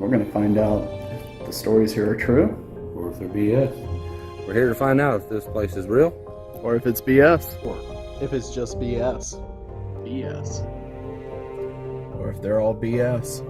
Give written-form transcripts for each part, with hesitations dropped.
We're gonna find out if the stories here are true, or if they're BS. We're here to find out if this place is real, or if it's BS, Or if it's just BS. BS. or if they're all BS.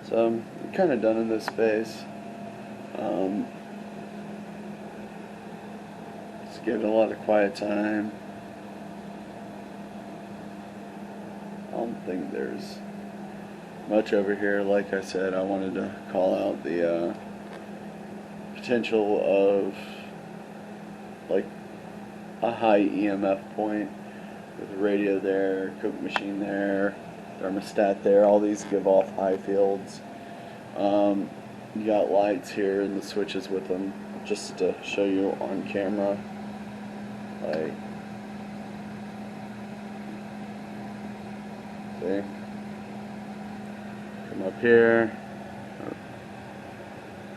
So I'm kind of done in this space. Just give it a lot of quiet time. I don't think there's much over here. Like I said, I wanted to call out the potential of like a high EMF point with a radio there, Coke machine there, thermostat there. All these give off high fields. You got lights here and the switches with them, just to show you on camera. Like, see? Come up here.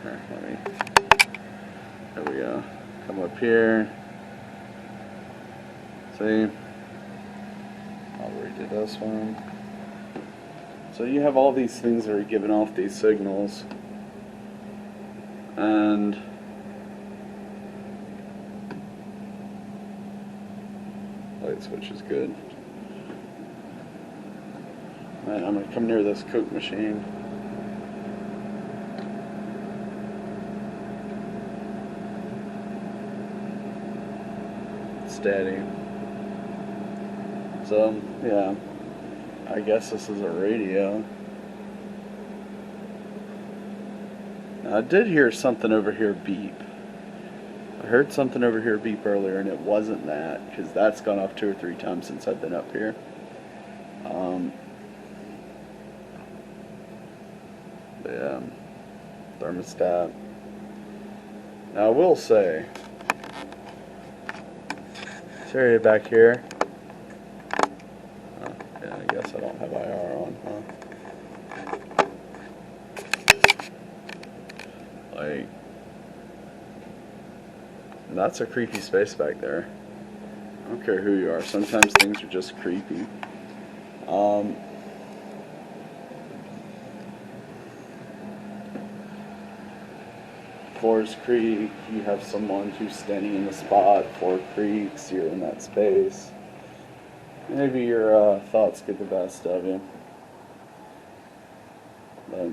Here, there we go. Come up here. See? I'll redo this one. So you have all these things that are giving off these signals. And light switch is good. And I'm gonna come near this Coke machine. Steady. So yeah, I guess this is a radio. I did hear something over here beep. I heard something over here beep earlier, and it wasn't that, because that's gone off 2 or 3 times since I've been up here. But yeah, thermostat. Now I will say, this area back here. Yeah, I guess I don't have IR on, huh? Like, that's a creepy space back there. I don't care who you are. Sometimes things are just creepy. Forest Creek, you have someone who's standing in the spot. 4 Creeks, you're in that space. Maybe your thoughts get the best of you. But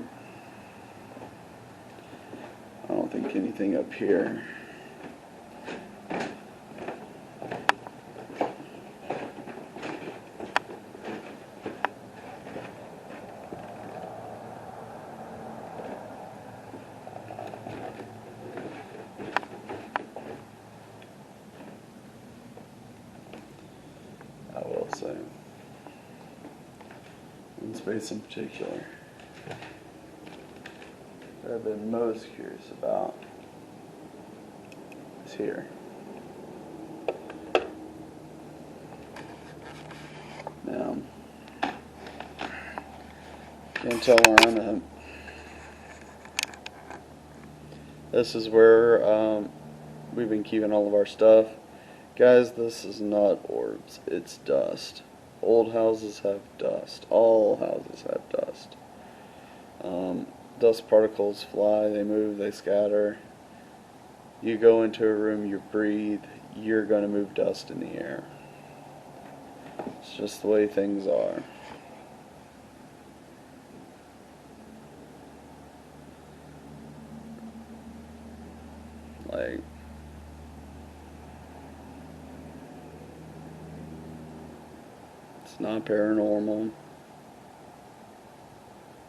I don't think anything up here. I will say. One space in particular that I've been most curious about is here. Now, can't tell where I'm at. This is where we've been keeping all of our stuff. Guys, this is not orbs, it's dust. Old houses have dust. All houses have dust. Dust particles fly, they move, they scatter. You go into a room, you breathe, you're going to move dust in the air. It's just the way things are. Like, it's not paranormal.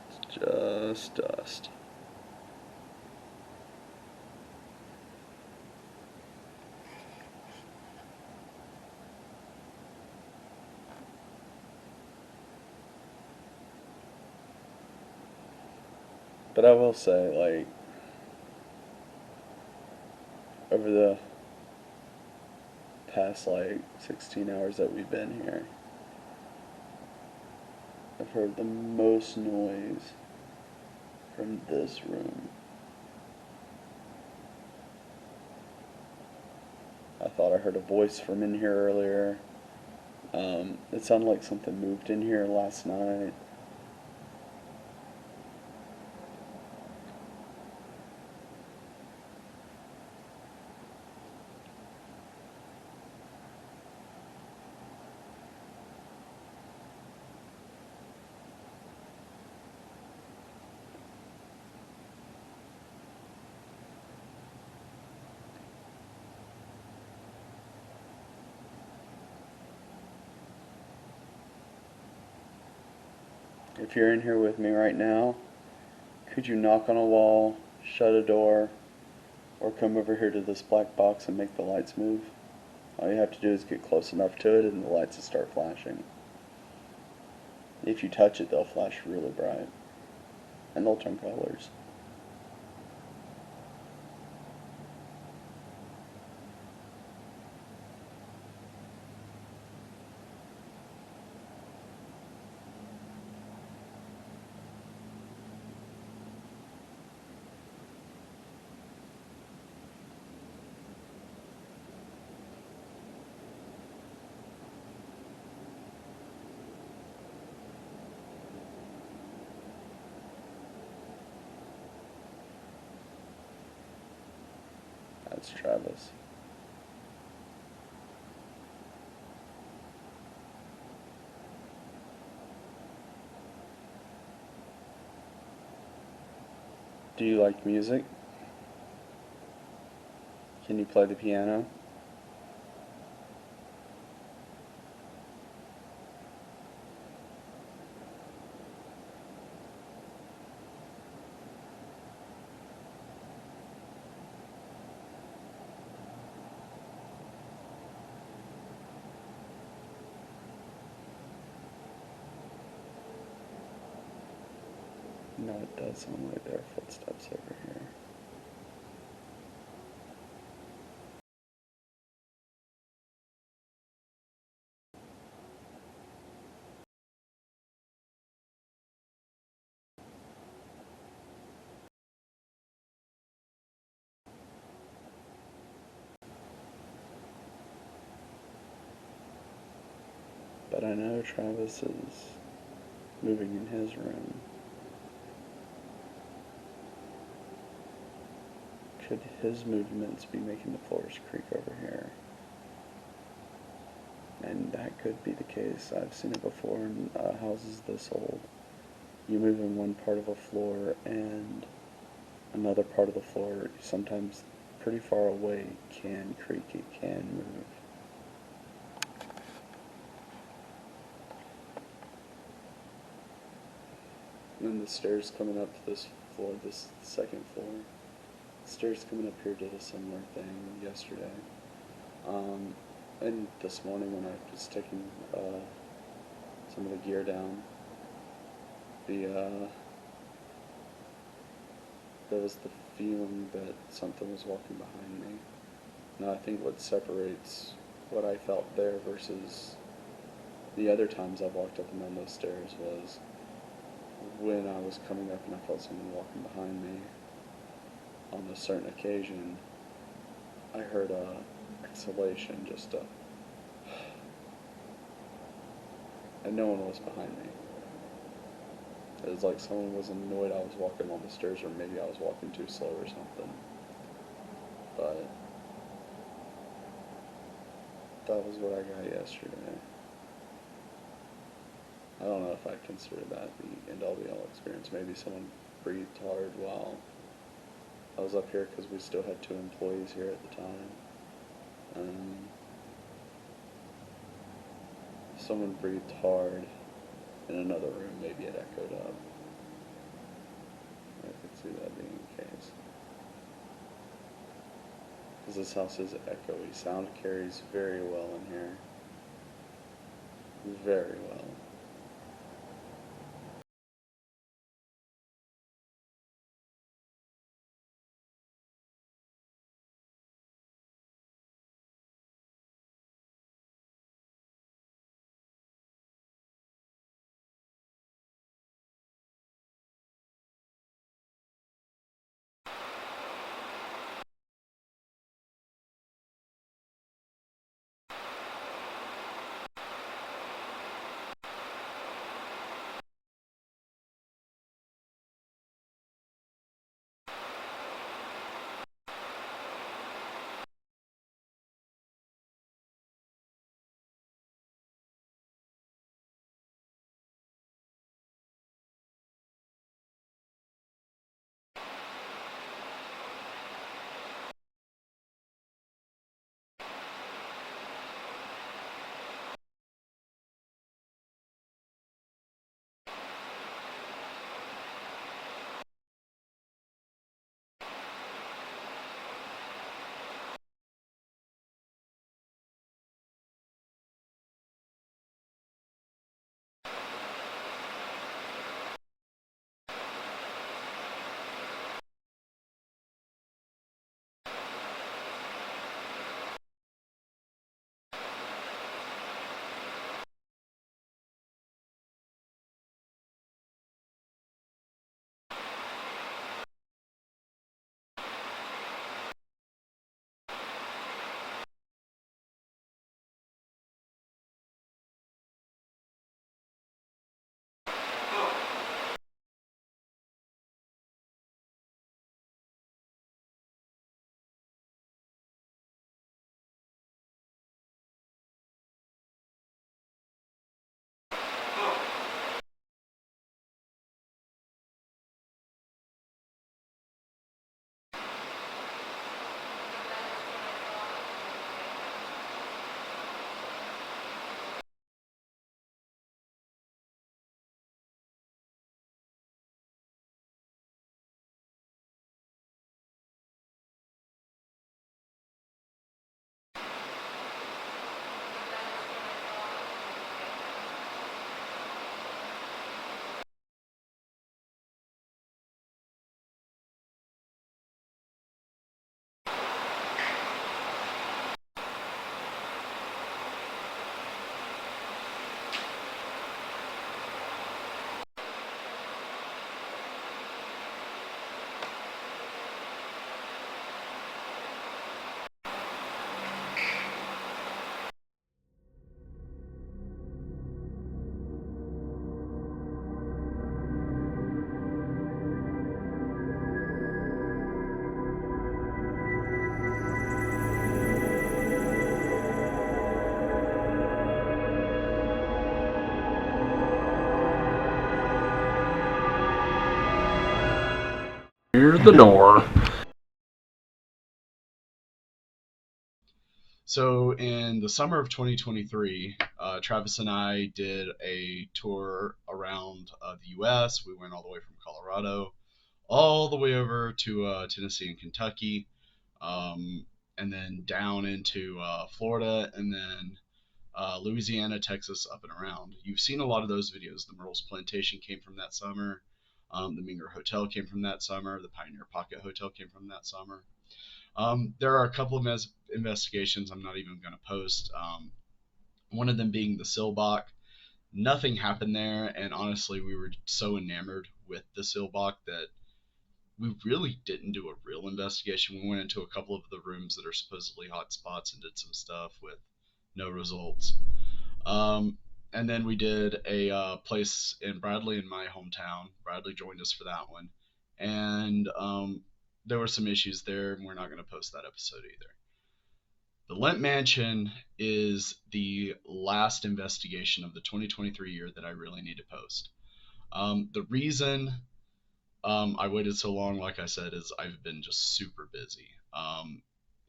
It's just dust. But I will say, like, over the past, like, 16 hours that we've been here, I've heard the most noise from this room. I thought I heard a voice from in here earlier. It sounded like something moved in here last night. If you're in here with me right now, could you knock on a wall, shut a door, or come over here to this black box and make the lights move? All you have to do is get close enough to it and the lights will start flashing. If you touch it, they'll flash really bright. And they'll turn colors. That's Travis. Do you like music? Can you play the piano? No, it does sound like there are footsteps over here. But I know Travis is moving in his room. Could his movements be making the floors creak over here? And that could be the case. I've seen it before in houses this old. You move in one part of a floor and another part of the floor, sometimes pretty far away, can creak, it can move. And then the stairs coming up to this floor, this second floor. The stairs coming up here did a similar thing yesterday. And this morning when I was taking some of the gear down, there was the feeling that something was walking behind me. Now I think what separates what I felt there versus the other times I've walked up and down those stairs was when I was coming up and I felt someone walking behind me. On a certain occasion, I heard a exhalation, just a, and no one was behind me. It was like someone was annoyed I was walking on the stairs, or maybe I was walking too slow or something. But that was what I got yesterday. I don't know if I consider that the end all be all experience. Maybe someone breathed hard while I was up here because we still had 2 employees here at the time. Someone breathed hard in another room, maybe it echoed up. I could see that being the case. Because this house is echoey. Sound carries very well in here. Very well. Here's the door. So in the summer of 2023, Travis and I did a tour around the U.S. We went all the way from Colorado all the way over to Tennessee and Kentucky, um, and then down into Florida, and then Louisiana, Texas, up and around. You've seen a lot of those videos. The Myrtles Plantation came from that summer. The Minger Hotel came from that summer. The Pioneer Pocket Hotel came from that summer. There are a couple of investigations I'm not even going to post. One of them being the Silbach. Nothing happened there, and honestly, we were so enamored with the Silbach that we really didn't do a real investigation. We went into a couple of the rooms that are supposedly hot spots and did some stuff with no results. And then we did a place in Bradley, in my hometown. Bradley joined us for that one, and there were some issues there, and we're not going to post that episode either. The Lemp Mansion is the last investigation of the 2023 year that I really need to post. The reason I waited so long, like I said, is I've been just super busy.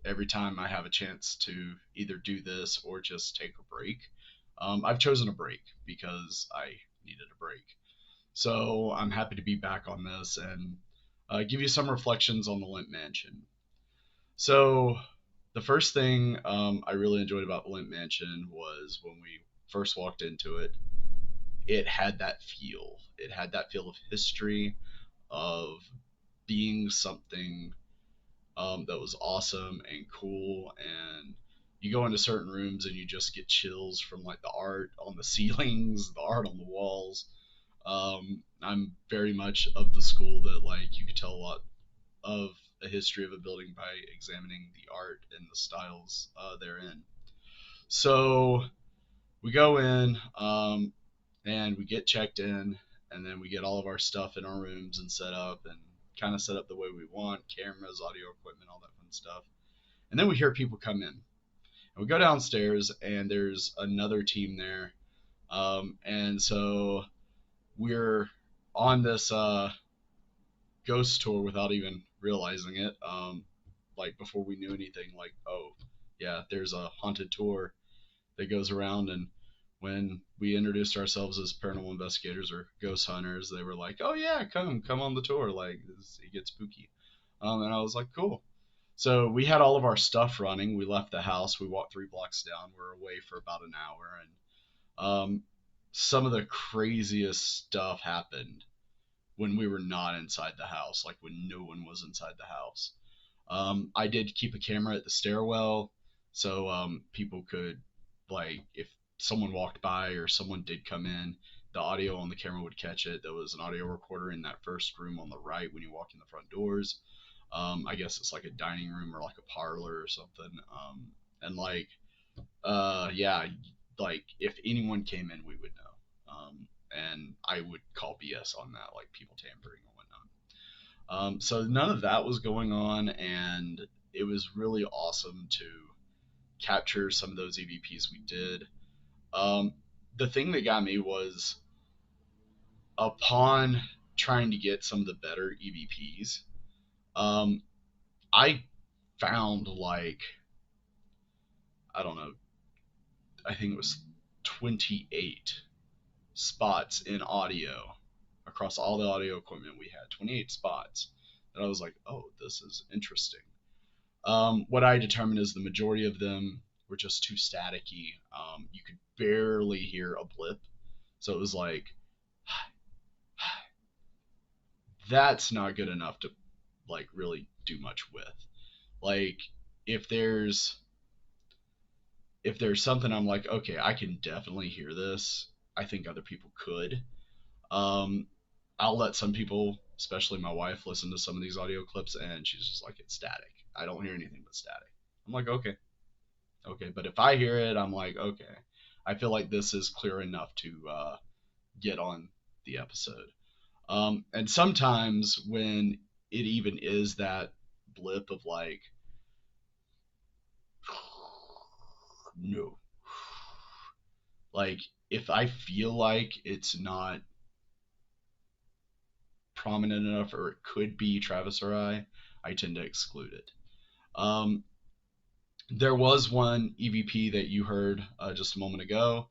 Every time I have a chance to either do this or just take a break, I've chosen a break because I needed a break. So I'm happy to be back on this and give you some reflections on the Lemp Mansion. So the first thing I really enjoyed about the Lemp Mansion was when we first walked into it. It had that feel. It had that feel of history, of being something that was awesome and cool. And you go into certain rooms and you just get chills from like the art on the ceilings, the art on the walls. I'm very much of the school that like you could tell a lot of a history of a building by examining the art and the styles therein. So we go in and we get checked in, and then we get all of our stuff in our rooms and set up and kind of set up the way we want, cameras, audio equipment, all that fun stuff. And then we hear people come in. And we go downstairs, and there's another team there. And so we're on this ghost tour without even realizing it. Like before we knew anything, like, oh, yeah, there's a haunted tour that goes around. And when we introduced ourselves as paranormal investigators or ghost hunters, they were like, oh, yeah, come on the tour. Like, it gets spooky. And I was like, cool. So we had all of our stuff running. We left the house. We walked 3 blocks down. We're away for about an hour. And some of the craziest stuff happened when we were not inside the house, like when no one was inside the house. I did keep a camera at the stairwell so people could, like, if someone walked by or someone did come in, the audio on the camera would catch it. There was an audio recorder in that first room on the right when you walk in the front doors. I guess it's like a dining room or like a parlor or something. And like, yeah, like if anyone came in, we would know. And I would call BS on that, like people tampering and whatnot. So none of that was going on, and it was really awesome to capture some of those EVPs we did. The thing that got me was upon trying to get some of the better EVPs, I found like, I don't know, I think it was 28 spots in audio across all the audio equipment we had, 28 spots. And I was like, oh, this is interesting. What I determined is the majority of them were just too staticky. You could barely hear a blip. So it was like, that's not good enough to like really do much with. Like if there's something I'm like, okay, I can definitely hear this. I think other people could. Um, I'll let some people, especially my wife, listen to some of these audio clips, and she's just like, it's static. I don't hear anything but static. I'm like, okay. But if I hear it, I'm like, okay. I feel like this is clear enough to get on the episode. And sometimes when it even is that blip of like, no. Like, if I feel like it's not prominent enough or it could be Travis or I tend to exclude it. Um, there was one EVP that you heard just a moment ago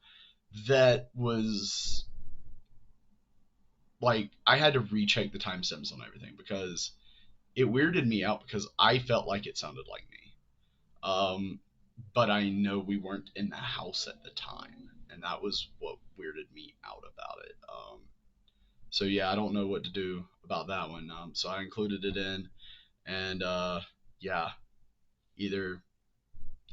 that was like I had to recheck the timestamps on everything because it weirded me out because I felt like it sounded like me. Um, but I know we weren't in the house at the time, and that was what weirded me out about it. So yeah, I don't know what to do about that one. So I included it in, and yeah, either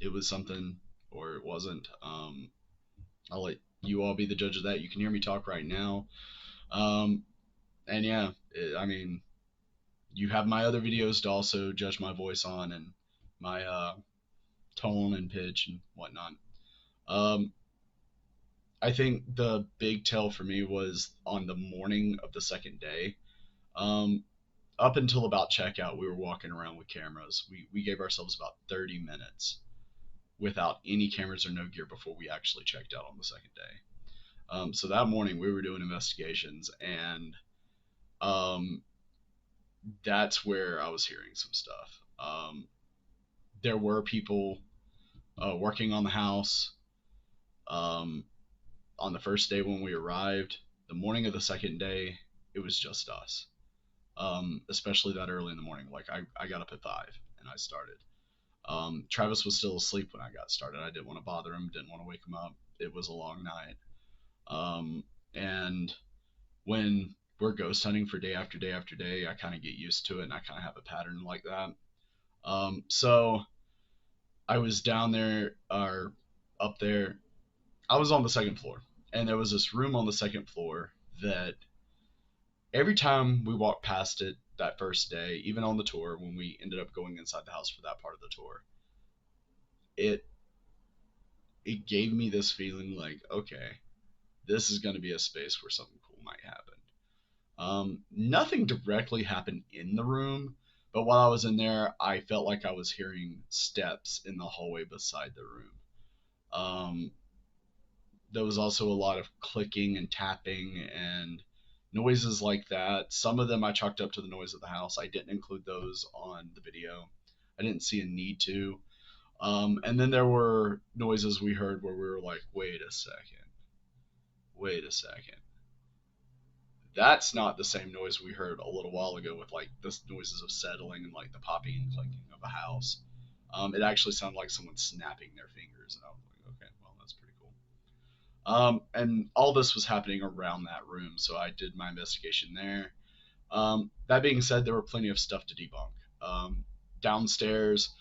it was something or it wasn't. I'll let you all be the judge of that. You can hear me talk right now. Um, and yeah, I mean, you have my other videos to also judge my voice on and my tone and pitch and whatnot. Um, I think the big tell for me was on the morning of the second day. Um, Up until about checkout, we were walking around with cameras. We gave ourselves about 30 minutes without any cameras or no gear before we actually checked out on the second day. So that morning we were doing investigations, and um, that's where I was hearing some stuff. There were people working on the house. Um, on the first day when we arrived, the morning of the second day, it was just us. Especially that early in the morning. Like I got up at 5 and I started. Travis was still asleep when I got started. I didn't want to bother him, didn't want to wake him up. It was a long night. And when we're ghost hunting for day after day after day, I kind of get used to it and I kind of have a pattern like that. So I was down there or up there. I was on the second floor, and there was this room on the second floor that every time we walked past it that first day, even on the tour, when we ended up going inside the house for that part of the tour, it it gave me this feeling like, okay, this is going to be a space where something cool might happen. Nothing directly happened in the room, but while I was in there, I felt like I was hearing steps in the hallway beside the room. Um, there was also a lot of clicking and tapping and noises like that. Some of them I chalked up to the noise of the house. I didn't include those on the video. I didn't see a need to. And then there were noises we heard where we were like, wait a second, wait a second. That's not the same noise we heard a little while ago with like the noises of settling and like the popping and clinking of a house. It actually sounded like someone snapping their fingers, and I was like, okay, well, that's pretty cool. And all this was happening around that room, so I did my investigation there. That being said, there were plenty of stuff to debunk. Downstairs,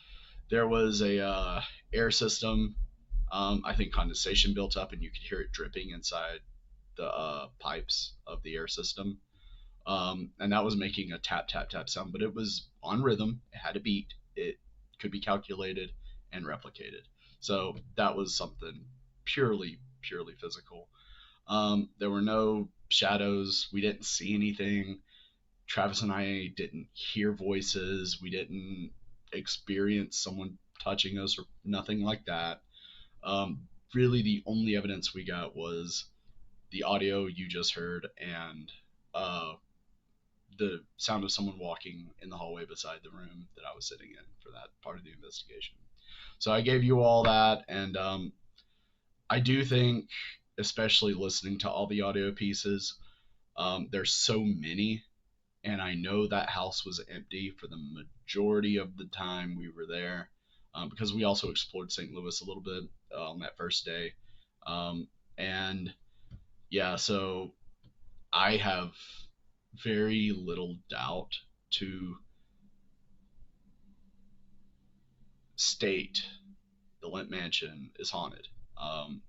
there was a air system. I think condensation built up, and you could hear it dripping inside the pipes of the air system. And that was making a tap tap tap sound, but it was on rhythm. It had a beat. It could be calculated and replicated. So that was something purely physical. There were no shadows. We didn't see anything. Travis and I didn't hear voices. We didn't experience someone touching us or nothing like that. Really, the only evidence we got was the audio you just heard and uh, the sound of someone walking in the hallway beside the room that I was sitting in for that part of the investigation. So I gave you all that, and I do think, especially listening to all the audio pieces, there's so many, and I know that house was empty for the majority of the time we were there, because we also explored St. Louis a little bit on that first day, and yeah, so I have very little doubt to state the Lemp Mansion is haunted. Um,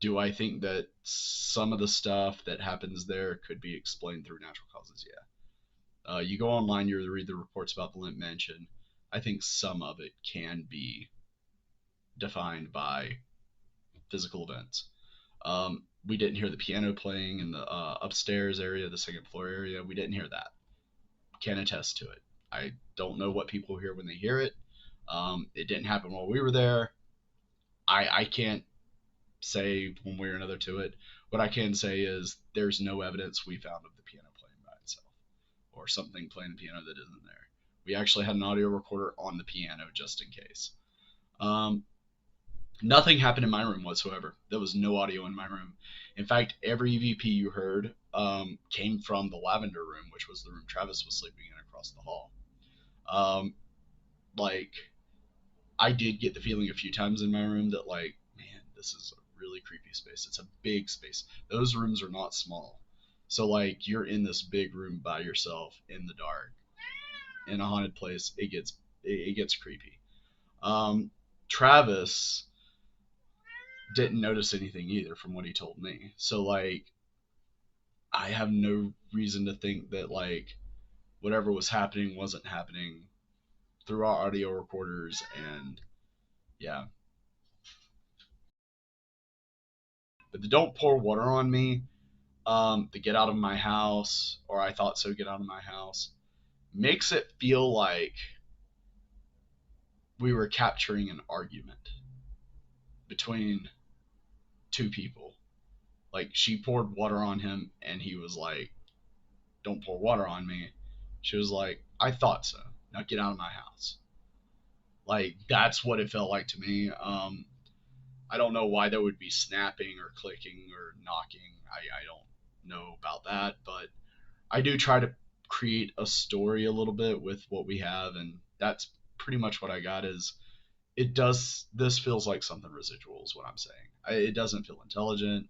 do I think that some of the stuff that happens there could be explained through natural causes? Yeah. You go online, you read the reports about the Lemp Mansion. I think some of it can be defined by physical events. We didn't hear the piano playing in the upstairs area, the second floor area. We didn't hear that. Can attest to it. I don't know what people hear when they hear it. It didn't happen while we were there. I can't say one way or another to it. What I can say is there's no evidence we found of the piano playing by itself. or something playing the piano that isn't there. We actually had an audio recorder on the piano just in case. Nothing happened in my room whatsoever. There was no audio in my room. In fact, every EVP you heard came from the lavender room, which was the room Travis was sleeping in across the hall. Um, like, I did get the feeling a few times in my room that, like, man, this is a really creepy space. It's a big space. Those rooms are not small. So, like, you're in this big room by yourself in the dark in a haunted place. It gets creepy. Travis didn't notice anything either from what he told me. So, like, I have no reason to think that, like, whatever was happening wasn't happening through our audio recorders. And yeah, but the don't pour water on me, the get out of my house, or I thought so, get out of my house, makes it feel like we were capturing an argument between two people. Like, she poured water on him and he was like, don't pour water on me. She was like, I thought so. Now get out of my house. Like, that's what it felt like to me. I don't know why there would be snapping or clicking or knocking. I don't know about that, but I do try to create a story a little bit with what we have, and that's pretty much what I got. Is it does this feels like something residual is what I'm saying. It doesn't feel intelligent.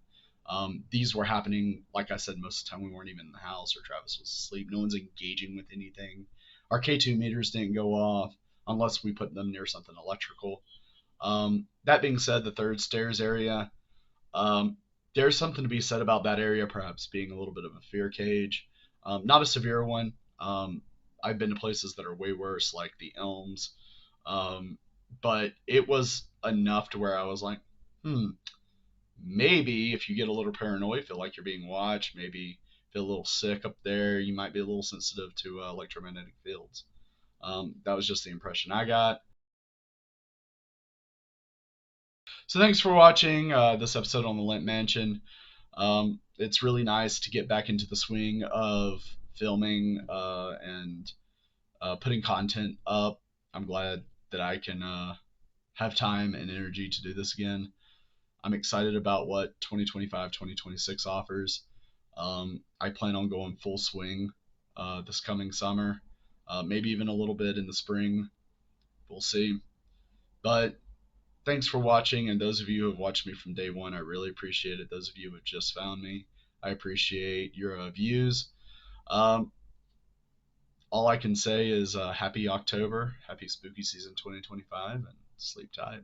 These were happening, like I said, most of the time we weren't even in the house or Travis was asleep. No one's engaging with anything. Our K2 meters didn't go off unless we put them near something electrical. That being said, the third stairs area, um, there's something to be said about that area perhaps being a little bit of a fear cage. Not a severe one. I've been to places that are way worse, like the Elms, but it was enough to where I was like, maybe if you get a little paranoid, feel like you're being watched, maybe feel a little sick up there, you might be a little sensitive to electromagnetic fields. That was just the impression I got. So thanks for watching this episode on the Lemp Mansion. It's really nice to get back into the swing of filming and putting content up. I'm glad that I can have time and energy to do this again. I'm excited about what 2025, 2026 offers. I plan on going full swing this coming summer, maybe even a little bit in the spring. We'll see. But thanks for watching, and those of you who have watched me from day one, I really appreciate it. Those of you who have just found me, I appreciate your views. Um, all I can say is happy October, happy spooky season 2025, and sleep tight.